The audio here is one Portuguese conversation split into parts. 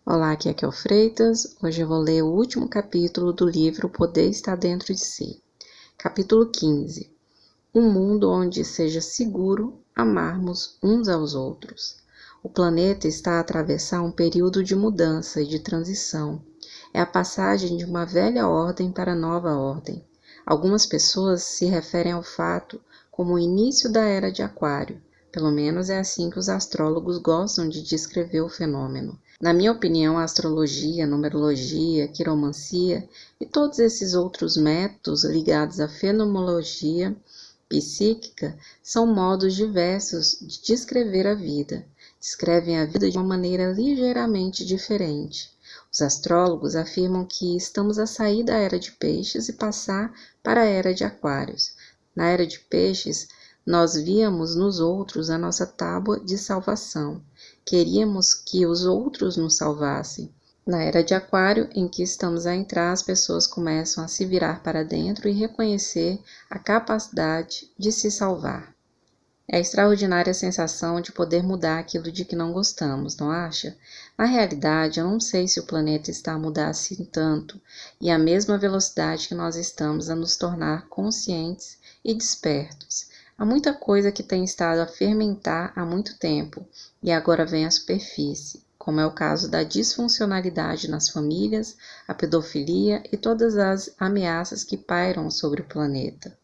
Olá, aqui é Kel Freitas. Hoje eu vou ler o último capítulo do livro O Poder Está Dentro de Si. Capítulo 15. Um mundo onde seja seguro amarmos uns aos outros. O planeta está a atravessar um período de mudança e de transição. É a passagem de uma velha ordem para nova ordem. Algumas pessoas se referem ao fato como o início da Era de Aquário. Pelo menos é assim que os astrólogos gostam de descrever o fenômeno. Na minha opinião, a astrologia, numerologia, quiromancia e todos esses outros métodos ligados à fenomenologia psíquica são modos diversos de descrever a vida. Descrevem a vida de uma maneira ligeiramente diferente. Os astrólogos afirmam que estamos a sair da Era de Peixes e passar para a Era de Aquários. Na Era de Peixes, nós víamos nos outros a nossa tábua de salvação. Queríamos que os outros nos salvassem. Na Era de Aquário, em que estamos a entrar, as pessoas começam a se virar para dentro e reconhecer a capacidade de se salvar. É a extraordinária sensação de poder mudar aquilo de que não gostamos, não acha? Na realidade, eu não sei se o planeta está a mudar assim tanto e à mesma velocidade que nós estamos a nos tornar conscientes e despertos. Há muita coisa que tem estado a fermentar há muito tempo e agora vem à superfície, como é o caso da disfuncionalidade nas famílias, a pedofilia e todas as ameaças que pairam sobre o planeta.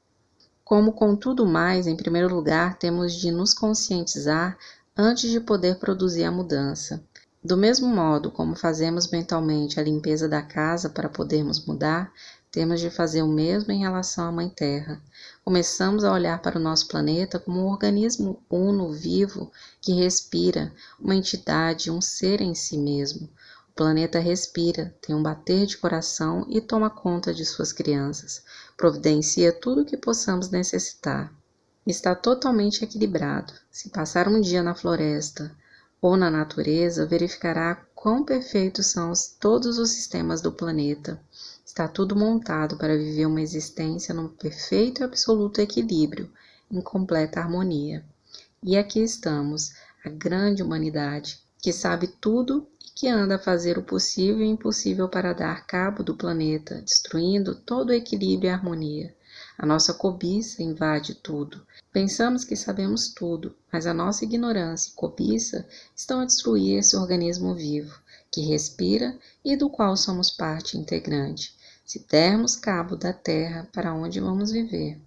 Como com tudo mais, em primeiro lugar, temos de nos conscientizar antes de poder produzir a mudança. Do mesmo modo como fazemos mentalmente a limpeza da casa para podermos mudar, temos de fazer o mesmo em relação à Mãe Terra. Começamos a olhar para o nosso planeta como um organismo uno, vivo, que respira, uma entidade, um ser em si mesmo. O planeta respira, tem um bater de coração e toma conta de suas crianças. Providencia tudo o que possamos necessitar. Está totalmente equilibrado. Se passar um dia na floresta ou na natureza, verificará quão perfeitos são todos os sistemas do planeta. Está tudo montado para viver uma existência num perfeito e absoluto equilíbrio, em completa harmonia. E aqui estamos, a grande humanidade, que sabe tudo e que anda a fazer o possível e impossível para dar cabo do planeta, destruindo todo o equilíbrio e a harmonia. A nossa cobiça invade tudo. Pensamos que sabemos tudo, mas a nossa ignorância e cobiça estão a destruir esse organismo vivo, que respira e do qual somos parte integrante, se dermos cabo da Terra para onde vamos viver.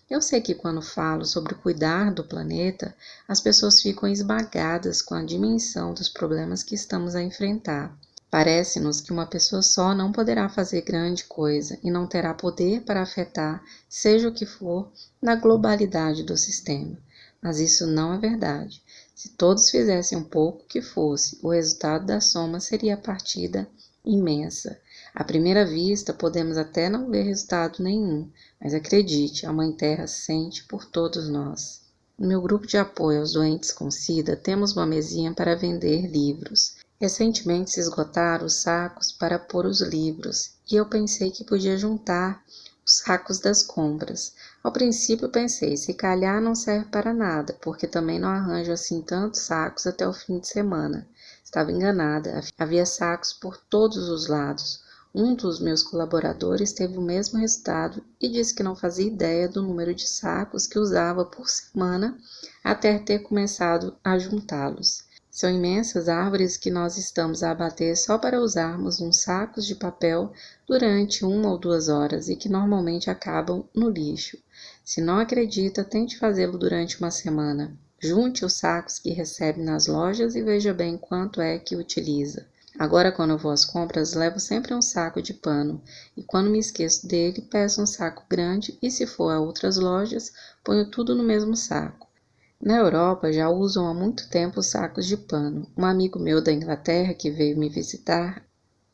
Eu sei que quando falo sobre cuidar do planeta, as pessoas ficam esmagadas com a dimensão dos problemas que estamos a enfrentar. Parece-nos que uma pessoa só não poderá fazer grande coisa e não terá poder para afetar, seja o que for, na globalidade do sistema. Mas isso não é verdade. Se todos fizessem um pouco que fosse, o resultado da soma seria a partida imensa. À primeira vista, podemos até não ver resultado nenhum, mas acredite, a Mãe Terra sente por todos nós. No meu grupo de apoio aos doentes com SIDA, temos uma mesinha para vender livros. Recentemente se esgotaram os sacos para pôr os livros, e eu pensei que podia juntar os sacos das compras. Ao princípio pensei, se calhar não serve para nada, porque também não arranjo assim tantos sacos até o fim de semana. Estava enganada, havia sacos por todos os lados. Um dos meus colaboradores teve o mesmo resultado e disse que não fazia ideia do número de sacos que usava por semana até ter começado a juntá-los. São imensas árvores que nós estamos a abater só para usarmos uns sacos de papel durante 1 ou 2 horas e que normalmente acabam no lixo. Se não acredita, tente fazê-lo durante uma semana. Junte os sacos que recebe nas lojas e veja bem quanto é que utiliza. Agora, quando eu vou às compras, levo sempre um saco de pano e quando me esqueço dele, peço um saco grande e se for a outras lojas, ponho tudo no mesmo saco. Na Europa já usam há muito tempo os sacos de pano. Um amigo meu da Inglaterra que veio me visitar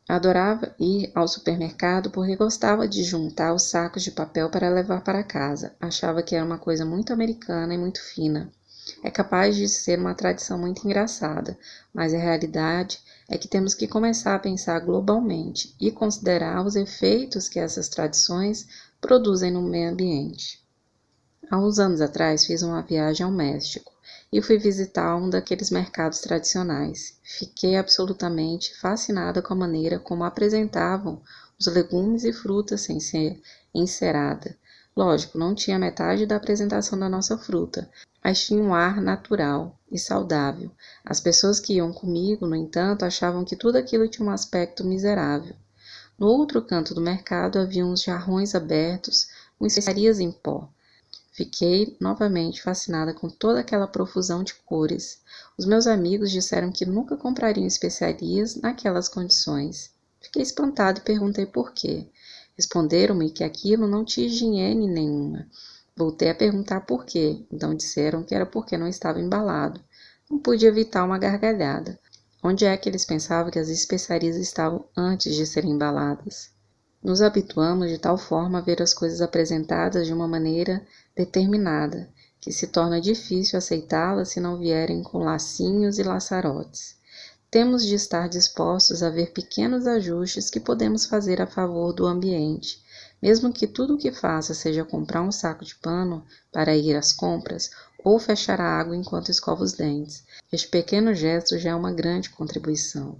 adorava ir ao supermercado porque gostava de juntar os sacos de papel para levar para casa. Achava que era uma coisa muito americana e muito fina. É capaz de ser uma tradição muito engraçada, mas a realidade é que temos que começar a pensar globalmente e considerar os efeitos que essas tradições produzem no meio ambiente. Há uns anos atrás fiz uma viagem ao México e fui visitar um daqueles mercados tradicionais. Fiquei absolutamente fascinada com a maneira como apresentavam os legumes e frutas sem ser encerada. Lógico, não tinha metade da apresentação da nossa fruta, mas tinha um ar natural e saudável. As pessoas que iam comigo, no entanto, achavam que tudo aquilo tinha um aspecto miserável. No outro canto do mercado havia uns jarrões abertos com especiarias em pó. Fiquei novamente fascinada com toda aquela profusão de cores. Os meus amigos disseram que nunca comprariam especiarias naquelas condições. Fiquei espantado e perguntei por quê. Responderam-me que aquilo não tinha higiene nenhuma. Voltei a perguntar por quê, então disseram que era porque não estava embalado. Não pude evitar uma gargalhada. Onde é que eles pensavam que as especiarias estavam antes de serem embaladas? Nos habituamos de tal forma a ver as coisas apresentadas de uma maneira determinada, que se torna difícil aceitá-las se não vierem com lacinhos e laçarotes. Temos de estar dispostos a ver pequenos ajustes que podemos fazer a favor do ambiente, mesmo que tudo o que faça seja comprar um saco de pano para ir às compras ou fechar a água enquanto escova os dentes. Este pequeno gesto já é uma grande contribuição.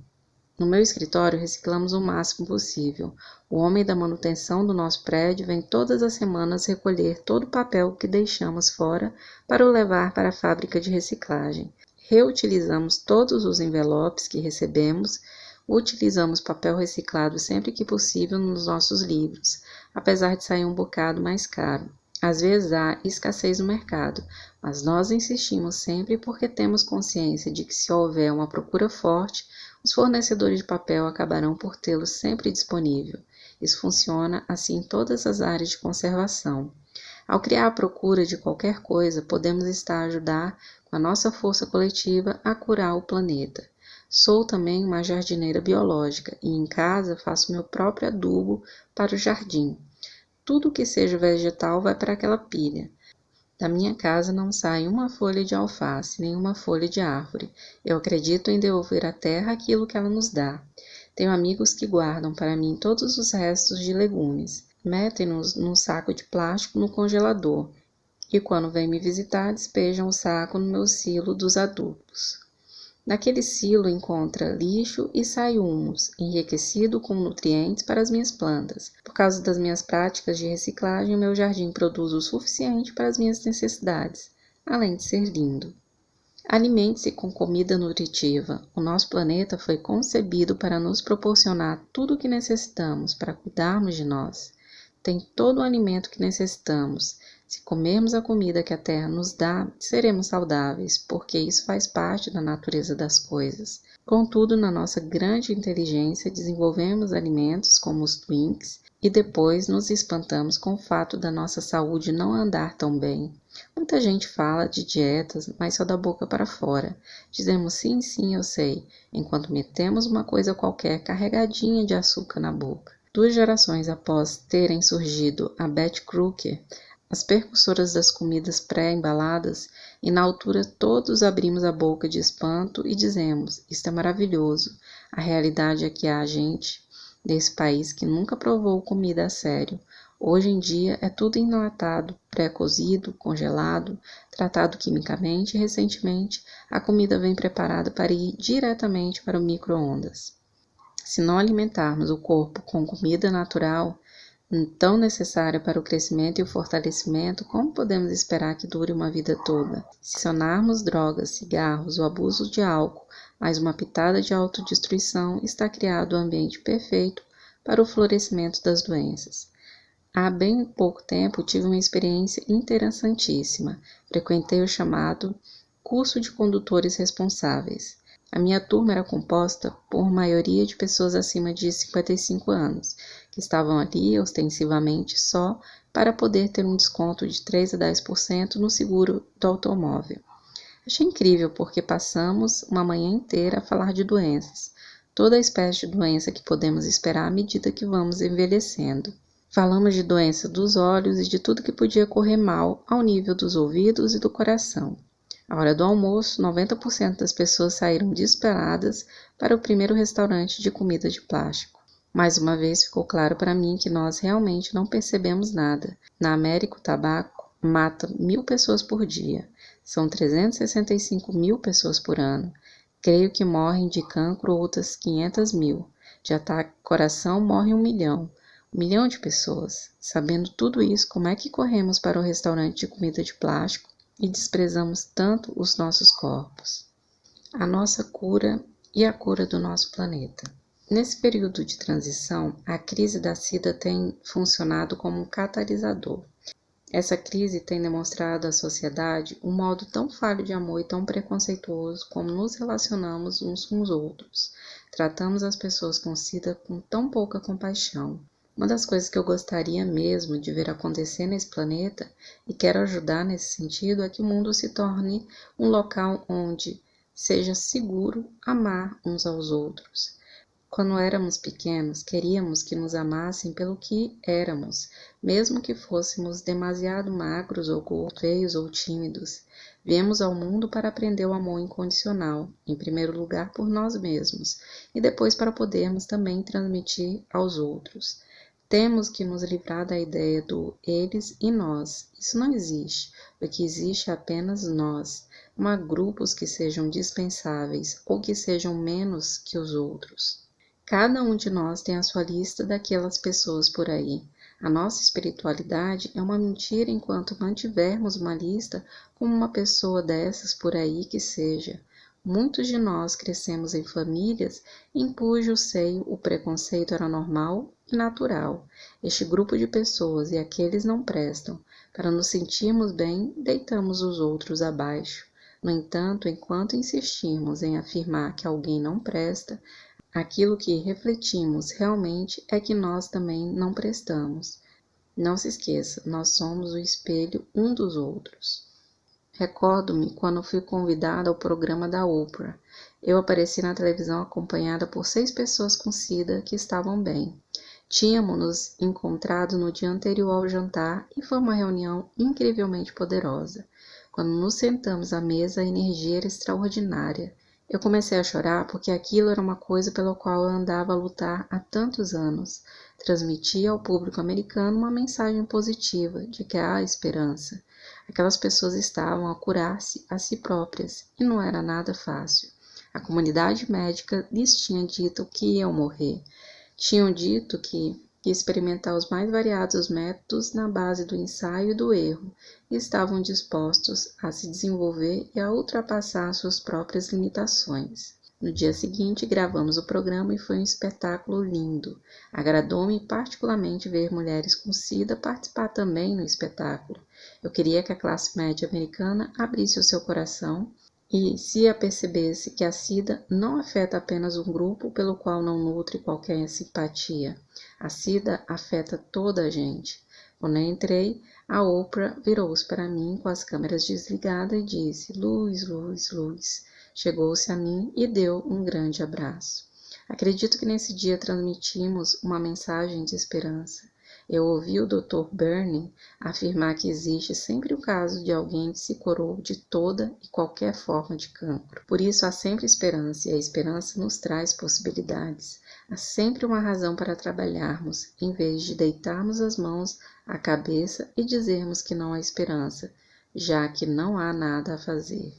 No meu escritório, reciclamos o máximo possível. O homem da manutenção do nosso prédio vem todas as semanas recolher todo o papel que deixamos fora para o levar para a fábrica de reciclagem. Reutilizamos todos os envelopes que recebemos, utilizamos papel reciclado sempre que possível nos nossos livros, apesar de sair um bocado mais caro. Às vezes há escassez no mercado, mas nós insistimos sempre porque temos consciência de que se houver uma procura forte, os fornecedores de papel acabarão por tê-lo sempre disponível. Isso funciona assim em todas as áreas de conservação. Ao criar a procura de qualquer coisa, podemos estar a ajudar com a nossa força coletiva a curar o planeta. Sou também uma jardineira biológica e em casa faço meu próprio adubo para o jardim. Tudo que seja vegetal vai para aquela pilha. Da minha casa não sai uma folha de alface, nem uma folha de árvore. Eu acredito em devolver à terra aquilo que ela nos dá. Tenho amigos que guardam para mim todos os restos de legumes. Metem-nos num saco de plástico no congelador e quando vêm me visitar despejam o saco no meu silo dos adubos. Naquele silo encontra lixo e sai humus, enriquecido com nutrientes para as minhas plantas. Por causa das minhas práticas de reciclagem, o meu jardim produz o suficiente para as minhas necessidades, além de ser lindo. Alimente-se com comida nutritiva. O nosso planeta foi concebido para nos proporcionar tudo o que necessitamos para cuidarmos de nós. Tem todo o alimento que necessitamos. Se comermos a comida que a terra nos dá, seremos saudáveis, porque isso faz parte da natureza das coisas. Contudo, na nossa grande inteligência, desenvolvemos alimentos como os Twinks e depois nos espantamos com o fato da nossa saúde não andar tão bem. Muita gente fala de dietas, mas só da boca para fora. Dizemos sim, sim, eu sei, enquanto metemos uma coisa qualquer carregadinha de açúcar na boca. 2 gerações após terem surgido a Betty Crocker, as percursoras das comidas pré-embaladas, e na altura todos abrimos a boca de espanto e dizemos, isto é maravilhoso. A realidade é que há gente desse país que nunca provou comida a sério. Hoje em dia é tudo enlatado, pré-cozido, congelado, tratado quimicamente e recentemente a comida vem preparada para ir diretamente para o micro-ondas. Se não alimentarmos o corpo com comida natural, tão necessária para o crescimento e o fortalecimento, como podemos esperar que dure uma vida toda? Se adicionarmos drogas, cigarros, o abuso de álcool, mais uma pitada de autodestruição, está criado o ambiente perfeito para o florescimento das doenças. Há bem pouco tempo tive uma experiência interessantíssima. Frequentei o chamado Curso de Condutores Responsáveis. A minha turma era composta por maioria de pessoas acima de 55 anos, que estavam ali ostensivamente só para poder ter um desconto de 3 a 10% no seguro do automóvel. Achei incrível porque passamos uma manhã inteira a falar de doenças, toda a espécie de doença que podemos esperar à medida que vamos envelhecendo. Falamos de doença dos olhos e de tudo que podia correr mal ao nível dos ouvidos e do coração. À hora do almoço, 90% das pessoas saíram desesperadas para o primeiro restaurante de comida de plástico. Mais uma vez ficou claro para mim que nós realmente não percebemos nada. Na América, o tabaco mata 1.000 pessoas por dia. São 365.000 pessoas por ano. Creio que morrem de cancro outras 500.000. De ataque ao coração morre 1 milhão. 1 milhão de pessoas. Sabendo tudo isso, como é que corremos para o restaurante de comida de plástico e desprezamos tanto os nossos corpos? A nossa cura e a cura do nosso planeta. Nesse período de transição, a crise da SIDA tem funcionado como um catalisador. Essa crise tem demonstrado à sociedade um modo tão falho de amor e tão preconceituoso como nos relacionamos uns com os outros. Tratamos as pessoas com SIDA com tão pouca compaixão. Uma das coisas que eu gostaria mesmo de ver acontecer nesse planeta, e quero ajudar nesse sentido, é que o mundo se torne um local onde seja seguro amar uns aos outros. Quando éramos pequenos, queríamos que nos amassem pelo que éramos, mesmo que fôssemos demasiado magros ou feios ou tímidos. Viemos ao mundo para aprender o amor incondicional, em primeiro lugar por nós mesmos, e depois para podermos também transmitir aos outros. Temos que nos livrar da ideia do eles e nós. Isso não existe. O que existe é apenas nós. Não há grupos que sejam dispensáveis ou que sejam menos que os outros. Cada um de nós tem a sua lista daquelas pessoas por aí. A nossa espiritualidade é uma mentira enquanto mantivermos uma lista como uma pessoa dessas por aí que seja. Muitos de nós crescemos em famílias em cujo seio o preconceito era normal e natural. Este grupo de pessoas e aqueles não prestam. Para nos sentirmos bem, deitamos os outros abaixo. No entanto, enquanto insistirmos em afirmar que alguém não presta, aquilo que refletimos realmente é que nós também não prestamos. Não se esqueça, nós somos o espelho um dos outros. Recordo-me quando fui convidada ao programa da Oprah. Eu apareci na televisão acompanhada por 6 pessoas com SIDA que estavam bem. Tínhamos nos encontrado no dia anterior ao jantar e foi uma reunião incrivelmente poderosa. Quando nos sentamos à mesa, a energia era extraordinária. Eu comecei a chorar porque aquilo era uma coisa pela qual eu andava a lutar há tantos anos. Transmitia ao público americano uma mensagem positiva de que há esperança. Aquelas pessoas estavam a curar-se a si próprias e não era nada fácil. A comunidade médica lhes tinha dito que iam morrer. Tinham dito que ia experimentar os mais variados métodos na base do ensaio e do erro, e estavam dispostos a se desenvolver e a ultrapassar suas próprias limitações. No dia seguinte, gravamos o programa e foi um espetáculo lindo. Agradou-me particularmente ver mulheres com SIDA participar também no espetáculo. Eu queria que a classe média americana abrisse o seu coração e se apercebesse que a SIDA não afeta apenas um grupo pelo qual não nutre qualquer simpatia. A SIDA afeta toda a gente. Quando eu entrei, a Oprah virou-se para mim com as câmeras desligadas e disse: "Luz, luz, luz." Chegou-se a mim e deu um grande abraço. Acredito que nesse dia transmitimos uma mensagem de esperança. Eu ouvi o Dr. Bernie afirmar que existe sempre o caso de alguém que se curou de toda e qualquer forma de cancro. Por isso há sempre esperança, e a esperança nos traz possibilidades. Há sempre uma razão para trabalharmos, em vez de deitarmos as mãos à cabeça e dizermos que não há esperança, já que não há nada a fazer.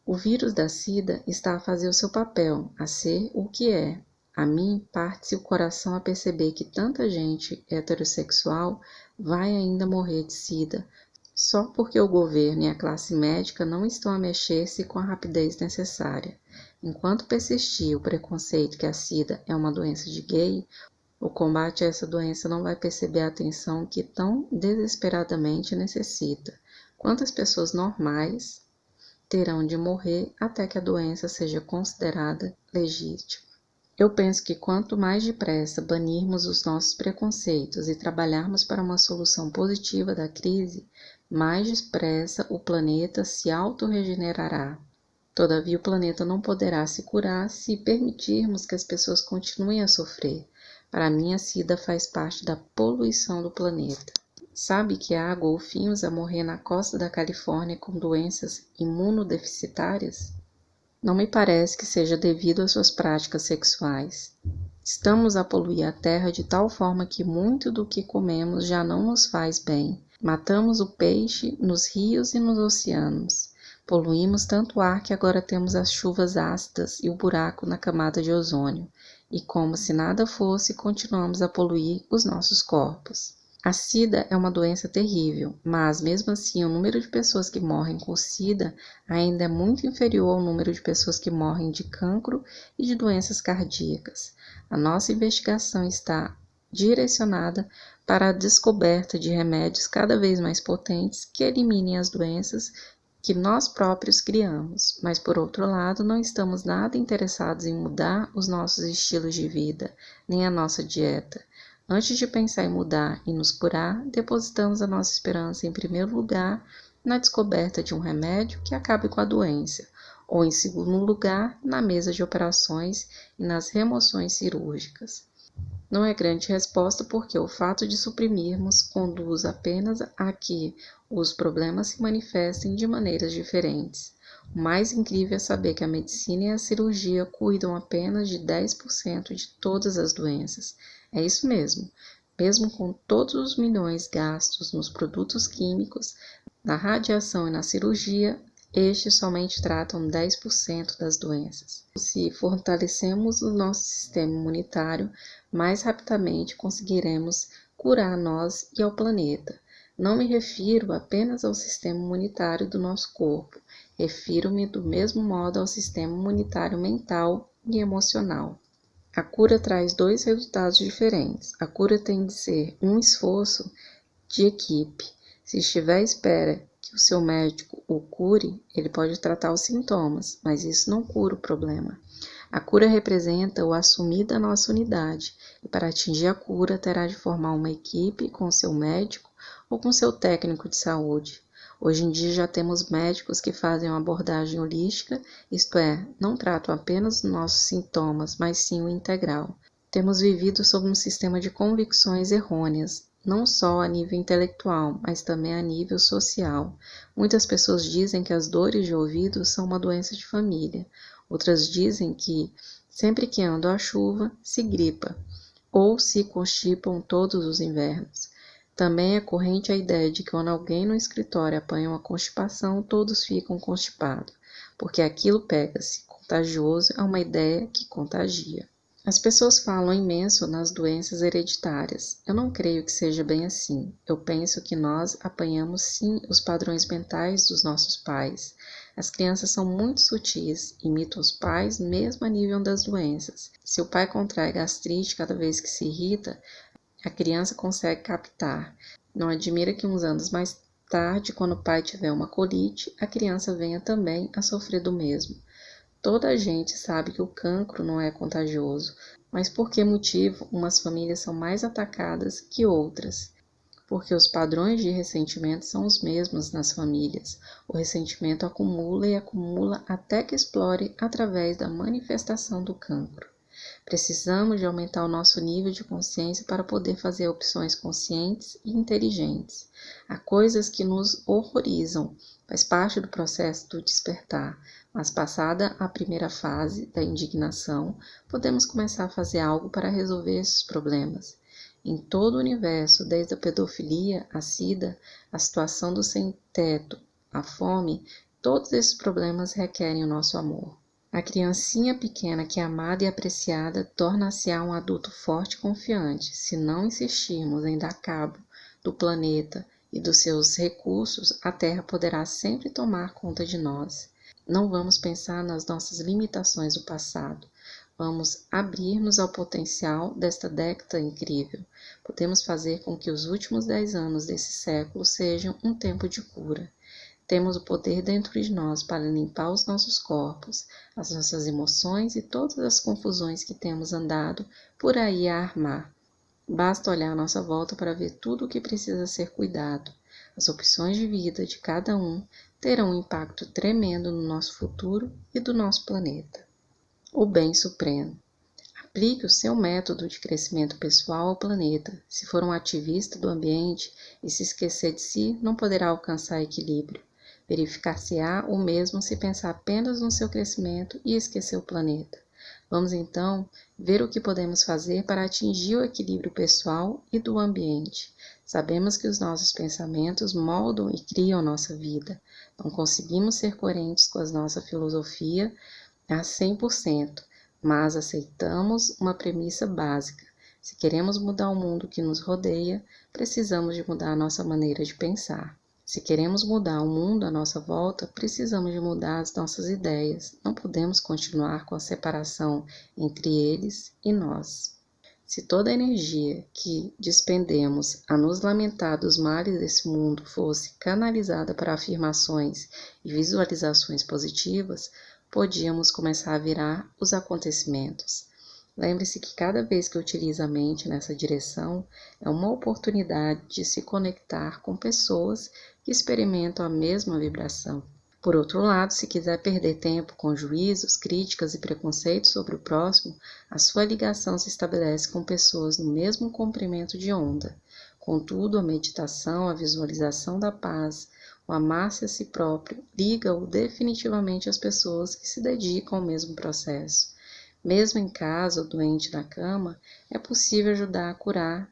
O vírus da SIDA está a fazer o seu papel, a ser o que é. A mim parte-se o coração a perceber que tanta gente heterossexual vai ainda morrer de SIDA, só porque o governo e a classe médica não estão a mexer-se com a rapidez necessária. Enquanto persistir o preconceito que a SIDA é uma doença de gay, o combate a essa doença não vai perceber a atenção que tão desesperadamente necessita. Quantas pessoas normais terão de morrer até que a doença seja considerada legítima? Eu penso que quanto mais depressa banirmos os nossos preconceitos e trabalharmos para uma solução positiva da crise, mais depressa o planeta se autorregenerará. Todavia, o planeta não poderá se curar se permitirmos que as pessoas continuem a sofrer. Para mim, a SIDA faz parte da poluição do planeta. Sabe que há golfinhos a morrer na costa da Califórnia com doenças imunodeficitárias? Não me parece que seja devido às suas práticas sexuais. Estamos a poluir a terra de tal forma que muito do que comemos já não nos faz bem. Matamos o peixe nos rios e nos oceanos. Poluímos tanto o ar que agora temos as chuvas ácidas e o buraco na camada de ozônio. E como se nada fosse, continuamos a poluir os nossos corpos. A SIDA é uma doença terrível, mas mesmo assim o número de pessoas que morrem com SIDA ainda é muito inferior ao número de pessoas que morrem de cancro e de doenças cardíacas. A nossa investigação está direcionada para a descoberta de remédios cada vez mais potentes que eliminem as doenças que nós próprios criamos, mas por outro lado não estamos nada interessados em mudar os nossos estilos de vida, nem a nossa dieta. Antes de pensar em mudar e nos curar, depositamos a nossa esperança em primeiro lugar na descoberta de um remédio que acabe com a doença, ou em segundo lugar na mesa de operações e nas remoções cirúrgicas. Não é grande resposta porque o fato de suprimirmos conduz apenas a que os problemas se manifestem de maneiras diferentes. O mais incrível é saber que a medicina e a cirurgia cuidam apenas de 10% de todas as doenças. É isso mesmo. Mesmo com todos os milhões gastos nos produtos químicos, na radiação e na cirurgia, estes somente tratam 10% das doenças. Se fortalecemos o nosso sistema imunitário, mais rapidamente conseguiremos curar a nós e ao planeta. Não me refiro apenas ao sistema imunitário do nosso corpo, refiro-me do mesmo modo ao sistema imunitário mental e emocional. A cura traz dois resultados diferentes. A cura tem de ser um esforço de equipe. Se estiver à espera que o seu médico o cure, ele pode tratar os sintomas, mas isso não cura o problema. A cura representa o assumir da nossa unidade, e para atingir a cura terá de formar uma equipe com seu médico ou com seu técnico de saúde. Hoje em dia já temos médicos que fazem uma abordagem holística, isto é, não tratam apenas os nossos sintomas, mas sim o integral. Temos vivido sob um sistema de convicções errôneas, não só a nível intelectual, mas também a nível social. Muitas pessoas dizem que as dores de ouvido são uma doença de família. Outras dizem que, sempre que anda à chuva, se gripa, ou se constipam todos os invernos. Também é corrente a ideia de que quando alguém no escritório apanha uma constipação, todos ficam constipados, porque aquilo pega-se. Contagioso é uma ideia que contagia. As pessoas falam imenso nas doenças hereditárias. Eu não creio que seja bem assim. Eu penso que nós apanhamos sim os padrões mentais dos nossos pais. As crianças são muito sutis, imitam os pais mesmo a nível das doenças. Se o pai contrai gastrite cada vez que se irrita, a criança consegue captar. Não admira que uns anos mais tarde, quando o pai tiver uma colite, a criança venha também a sofrer do mesmo. Toda a gente sabe que o cancro não é contagioso, mas por que motivo umas famílias são mais atacadas que outras? Porque os padrões de ressentimento são os mesmos nas famílias. O ressentimento acumula e acumula até que explore através da manifestação do cancro. Precisamos de aumentar o nosso nível de consciência para poder fazer opções conscientes e inteligentes. Há coisas que nos horrorizam, faz parte do processo do despertar, mas passada a primeira fase da indignação, podemos começar a fazer algo para resolver esses problemas. Em todo o universo, desde a pedofilia, a SIDA, a situação do sem-teto, a fome, todos esses problemas requerem o nosso amor. A criancinha pequena que é amada e apreciada torna-se um adulto forte e confiante. Se não insistirmos em dar cabo do planeta e dos seus recursos, a Terra poderá sempre tomar conta de nós. Não vamos pensar nas nossas limitações do passado. Vamos abrir-nos ao potencial desta década incrível. Podemos fazer com que os últimos 10 anos desse século sejam um tempo de cura. Temos o poder dentro de nós para limpar os nossos corpos, as nossas emoções e todas as confusões que temos andado por aí a armar. Basta olhar à nossa volta para ver tudo o que precisa ser cuidado. As opções de vida de cada um terão um impacto tremendo no nosso futuro e do nosso planeta. O bem supremo. Aplique o seu método de crescimento pessoal ao planeta. Se for um ativista do ambiente e se esquecer de si, não poderá alcançar equilíbrio. Verificar-se-á o mesmo se pensar apenas no seu crescimento e esquecer o planeta. Vamos então ver o que podemos fazer para atingir o equilíbrio pessoal e do ambiente. Sabemos que os nossos pensamentos moldam e criam nossa vida. Não conseguimos ser coerentes com a nossa filosofia a 100%, mas aceitamos uma premissa básica. Se queremos mudar o mundo que nos rodeia, precisamos de mudar a nossa maneira de pensar. Se queremos mudar o mundo à nossa volta, precisamos de mudar as nossas ideias. Não podemos continuar com a separação entre eles e nós. Se toda a energia que despendemos a nos lamentar dos males desse mundo fosse canalizada para afirmações e visualizações positivas, podíamos começar a virar os acontecimentos. Lembre-se que cada vez que utiliza a mente nessa direção, é uma oportunidade de se conectar com pessoas que experimentam a mesma vibração. Por outro lado, se quiser perder tempo com juízos, críticas e preconceitos sobre o próximo, a sua ligação se estabelece com pessoas no mesmo comprimento de onda. Contudo, a meditação, a visualização da paz, o amar-se a si próprio, liga-o definitivamente às pessoas que se dedicam ao mesmo processo. Mesmo em casa ou doente na cama, é possível ajudar a curar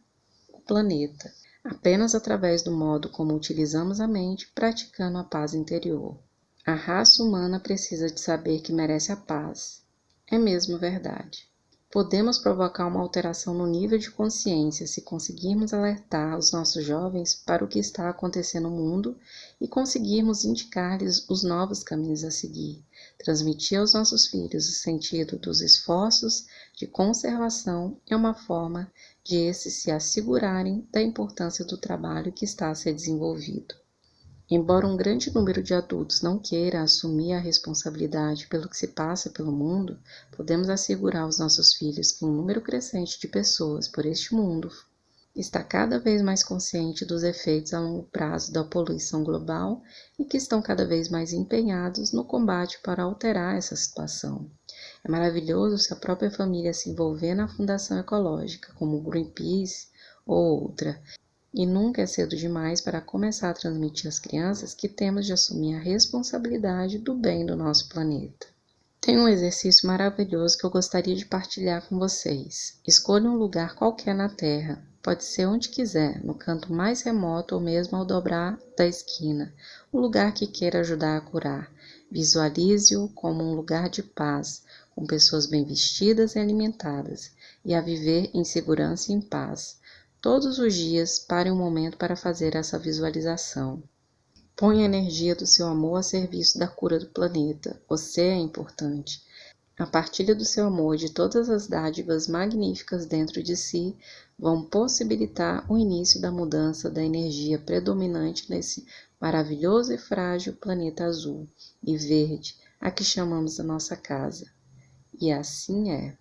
o planeta, apenas através do modo como utilizamos a mente, praticando a paz interior. A raça humana precisa de saber que merece a paz. É mesmo verdade. Podemos provocar uma alteração no nível de consciência se conseguirmos alertar os nossos jovens para o que está acontecendo no mundo e conseguirmos indicar-lhes os novos caminhos a seguir. Transmitir aos nossos filhos o sentido dos esforços de conservação é uma forma de esses se assegurarem da importância do trabalho que está a ser desenvolvido. Embora um grande número de adultos não queira assumir a responsabilidade pelo que se passa pelo mundo, podemos assegurar aos nossos filhos que um número crescente de pessoas por este mundo está cada vez mais consciente dos efeitos a longo prazo da poluição global e que estão cada vez mais empenhados no combate para alterar essa situação. É maravilhoso se a própria família se envolver na fundação ecológica, como o Greenpeace ou outra, e nunca é cedo demais para começar a transmitir às crianças que temos de assumir a responsabilidade do bem do nosso planeta. Tem um exercício maravilhoso que eu gostaria de partilhar com vocês. Escolha um lugar qualquer na Terra, pode ser onde quiser, no canto mais remoto ou mesmo ao dobrar da esquina, um lugar que queira ajudar a curar. Visualize-o como um lugar de paz, com pessoas bem vestidas e alimentadas, e a viver em segurança e em paz. Todos os dias, pare um momento para fazer essa visualização. Põe a energia do seu amor a serviço da cura do planeta. Você é importante. A partilha do seu amor e de todas as dádivas magníficas dentro de si vão possibilitar o início da mudança da energia predominante nesse maravilhoso e frágil planeta azul e verde, a que chamamos a nossa casa. E assim é.